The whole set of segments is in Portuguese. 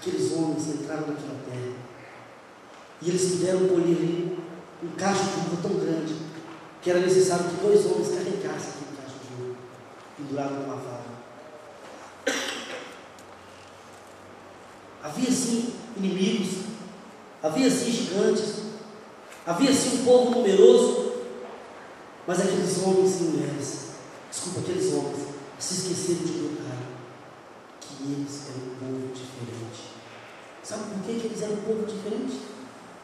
aqueles homens entraram naquela terra e eles puderam colher ali um cacho de uva tão grande que era necessário que 2 homens carregassem aquele cacho de uva pendurado numa vara. Havia sim inimigos, havia sim gigantes, havia sim um povo numeroso, mas aqueles homens e mulheres, aqueles homens se esqueceram de notar que eles eram um povo diferente. Sabe por que eles eram um povo diferente?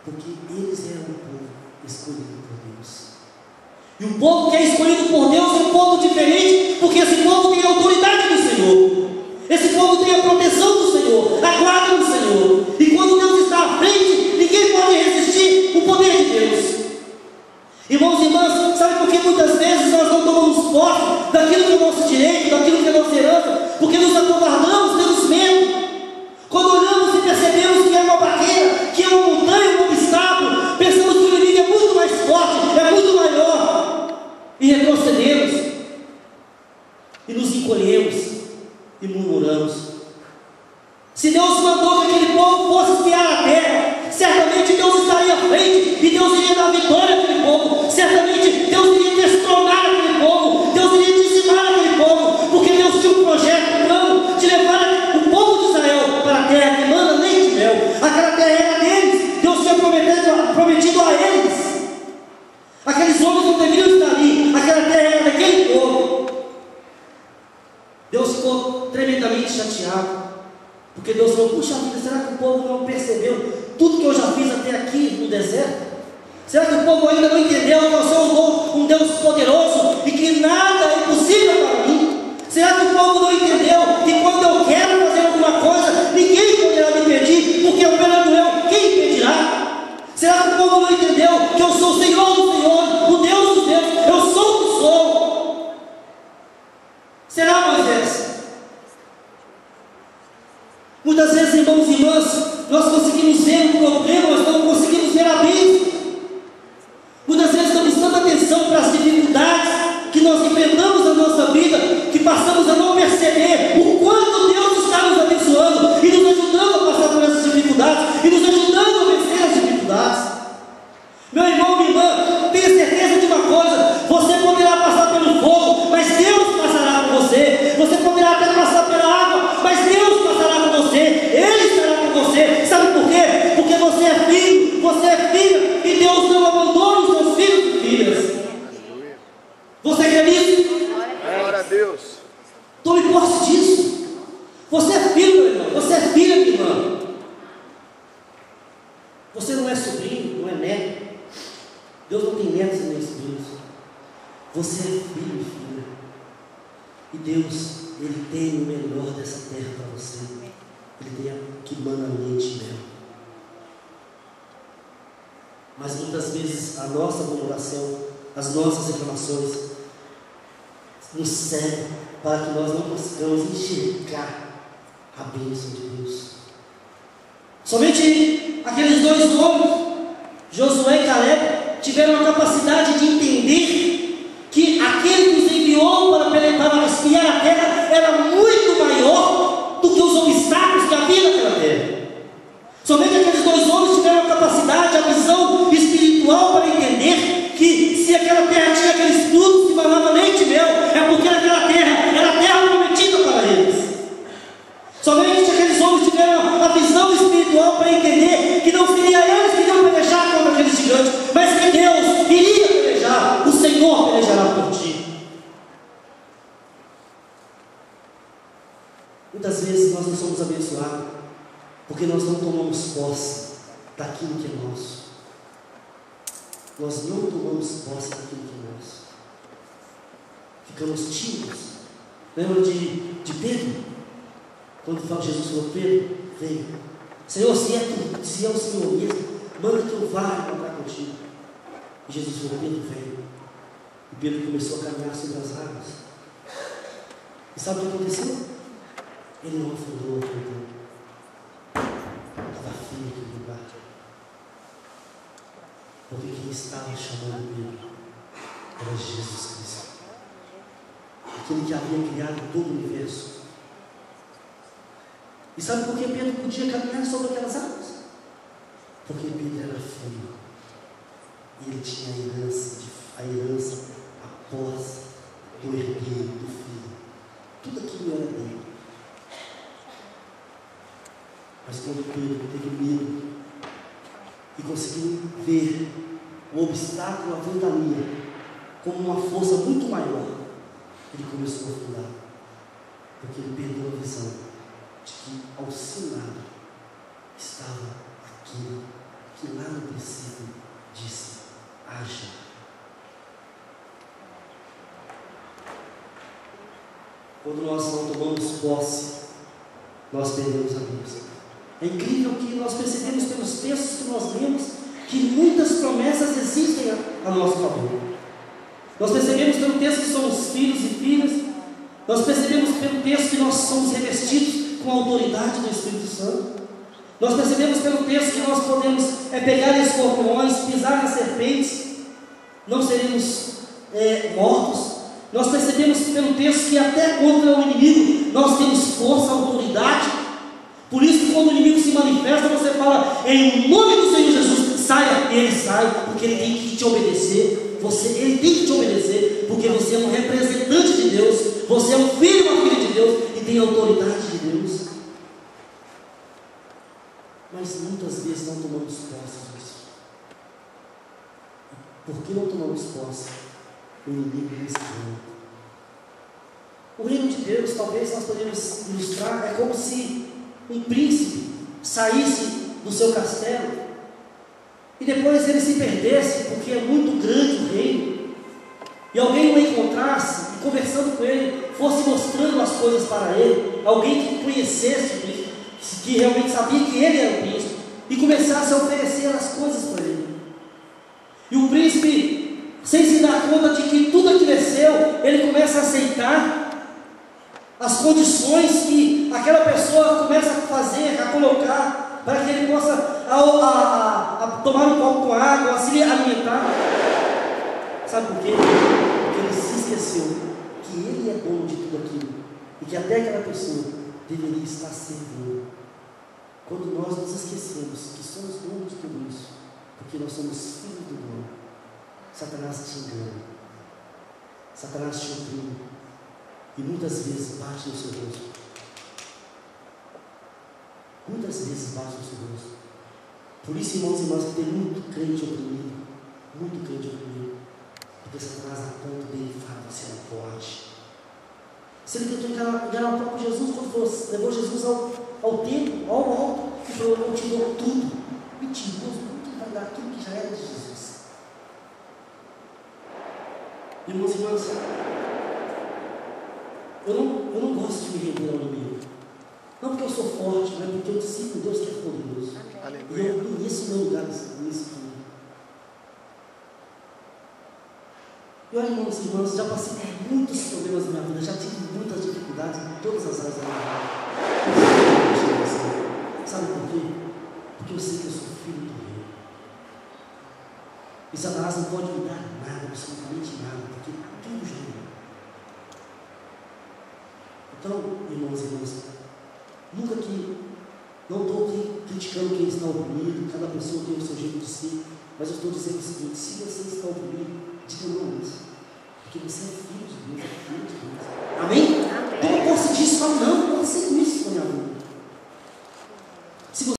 Porque eles eram um povo escolhido por Deus. E o povo que é escolhido por Deus é um povo diferente, porque esse povo tem a autoridade do Senhor. Esse povo tem a proteção do Senhor, a guarda do Senhor. E quando Deus está à frente, ninguém pode resistir o poder de Deus. Irmãos e irmãs, sabe por que muitas vezes nós não tomamos posse daquilo que é o nosso direito, daquilo que é a nossa herança? Porque nos acovardamos, temos medo. Quando olhamos e percebemos que é uma barreira, que é uma montanha, um obstáculo, pensamos que o inimigo é muito mais forte, é muito maior, e retrocedemos, e nos encolhemos, e murmuramos. Se Deus mandou que aquele povo fosse espiar a terra, certamente Deus estaria à frente, e Deus iria dar vitória àquele povo, certamente Deus iria destronar aquele povo, Deus iria dizimar aquele povo, porque Deus tinha um projeto, um plano de levar o povo de Israel para a terra que manda leite e mel. Aquela terra era deles, Deus tinha prometido a eles. Aqueles homens não deveriam estar ali, aquela terra era daquele povo. Deus ficou tremendamente chateado, porque Deus falou: puxa vida, será que o povo não percebeu tudo que eu já fiz até aqui no deserto? Será que o povo ainda não entendeu que eu sou um Deus poderoso e que nada é impossível para mim? Será que o povo não entendeu que quando eu quero fazer alguma coisa, ninguém poderá me impedir, porque operando eu, quem impedirá? Será que o povo não entendeu que eu sou o Senhor do Senhor, o Deus dos deuses, eu sou o que sou? Será, Moisés? Muitas vezes, irmãos e irmãs, nós conseguimos ver o problema, mas não conseguimos ver a bênção. Muitas vezes damos tanta atenção para as dificuldades que nós enfrentamos na nossa vida, que passamos a não perceber o quanto Deus está nos abençoando e nos ajudando a passar por essas dificuldades, e nos ajudando a vencer as dificuldades. Meu irmão, minha irmã, tenha certeza de uma coisa: você poderá passar pelo fogo, mas Deus passará com você. Você poderá até passar pela água, mas Deus passará com você. Ele estará com você. Sabe por quê? Porque você é filho, você é filha, e Deus não abandona os seus filhos e filhas. Você quer isso? Glória a Deus. Tome posse disso. Você é filho, meu irmão. Você é filha, minha irmã. Você não é sobrinho, não é neto. Deus não tem netos e nem sobrinhos. Você é filho e filha. E Deus, Ele tem o melhor dessa terra para você. Ele tem a que mana leite e mel. Mas muitas vezes a nossa murmuração, as nossas reclamações nos cegam para que nós não consigamos enxergar a bênção de Deus. Somente aqueles 2 homens, Josué e Caleb, tiveram a capacidade de entender que aquele que os enviou para espiar a terra era muito maior do que os obstáculos que havia naquela terra. Somente aqueles 2 homens tiveram a capacidade, a visão espiritual para entender que se aquela terra tinha aqueles frutos que manava leite e mel, é porque aquela terra era a terra prometida para eles. Somente aqueles homens tiveram a visão espiritual para entender que não seria eles que iriam pelejar contra aqueles gigantes, mas que Deus iria pelejar, o Senhor pelejará por ti. Muitas vezes nós não somos abençoados porque nós não tomamos posse daquilo que é nosso. Nós não tomamos posse daquilo que é nosso. Ficamos tímidos. Lembra de Pedro? Quando Jesus falou: Pedro, vem. Senhor, se é o Senhor mesmo, manda que eu vá encontrar contigo. E Jesus falou: Pedro, vem. E Pedro começou a caminhar sobre as águas. E sabe o que aconteceu? Ele não afundou o corpo. Estava firme aquele lugar. Porque quem estava chamando Pedro era Jesus Cristo, aquele que havia criado todo o universo. E sabe por que Pedro podia caminhar sobre aquelas águas? Porque Pedro era filho. E ele tinha a herança, a posse do herdeiro, do filho. Tudo aquilo era dele. Mas quando Pedro teve medo e conseguiu ver o obstáculo, a ventania, como uma força muito maior, ele começou a afundar. Porque ele perdeu a visão de que ao seu lado estava aquilo que lá no princípio disse: haja. Quando nós não tomamos posse, nós perdemos a bênção. É incrível que nós percebemos pelos textos que nós lemos que muitas promessas existem a nosso favor. Nós percebemos pelo texto que somos filhos e filhas. Nós percebemos pelo texto que nós somos revestidos com a autoridade do Espírito Santo. Nós percebemos pelo texto que nós podemos pegar escorpiões, pisar nas serpentes, não seremos mortos. Nós percebemos pelo texto que até contra o inimigo nós temos força, autoridade. Por isso que quando o inimigo se manifesta, você fala: em nome do Senhor Jesus, saia. E ele sai, porque ele tem que te obedecer. Ele tem que te obedecer, porque você é um representante de Deus. Você é um filho, uma filha de Deus, e tem autoridade de Deus. Mas muitas vezes não tomamos posse disso. Por que não tomamos posse? O inimigo nos engana. O reino de Deus, talvez nós podemos ilustrar, é como se um príncipe saísse do seu castelo e depois ele se perdesse, porque é muito grande o reino, e alguém o encontrasse e conversando com ele, fosse mostrando as coisas para ele, alguém que conhecesse o príncipe, que realmente sabia que ele era o príncipe, e começasse a oferecer as coisas para ele. E o príncipe, sem se dar conta de que tudo aquilo é seu, ele começa a aceitar as condições que aquela pessoa começa a fazer, a colocar, para que ele possa a tomar um copo com água, a se alimentar. Sabe por quê? Porque ele se esqueceu que ele é dono de tudo aquilo e que até aquela pessoa deveria estar servindo. Quando nós nos esquecemos que somos donos de tudo isso, porque nós somos filhos do dono, Satanás te engana, Satanás te oprime. E muitas vezes bate no seu rosto. Muitas vezes bate no seu rosto. Por isso, irmãos e irmãs, que tem muito crente oprimido. Muito crente oprimido. Porque Satanás aponta dele e fala: você não pode. Se ele tentou enganar o próprio Jesus, quando levou Jesus ao templo, ao alto, e falou: eu te dou tudo. Mentiroso, como que ele vai dar aquilo que já era de Jesus? Irmãos e irmãs, eu não gosto de me render ao inimigo. Não porque eu sou forte, mas porque eu sinto Deus que é poderoso. Aleluia. E eu conheço o meu lugar nisso tudo. E olha, irmãos e irmãs, já passei por muitos problemas na minha vida, já tive muitas dificuldades em todas as áreas da minha vida. Sabe por quê? Porque eu sei que eu sou filho do rei. E Satanás não pode me dar nada, absolutamente nada, porque tudo já é. Então, irmãos e irmãs, nunca que, não estou aqui criticando quem está oprimido, cada pessoa tem o seu jeito de ser, mas eu estou dizendo o seguinte: se você está oprimido, diga não isso, porque você é filho de Deus, é filho de Deus. Amém? Toma posse disso, fala: não aceito isso.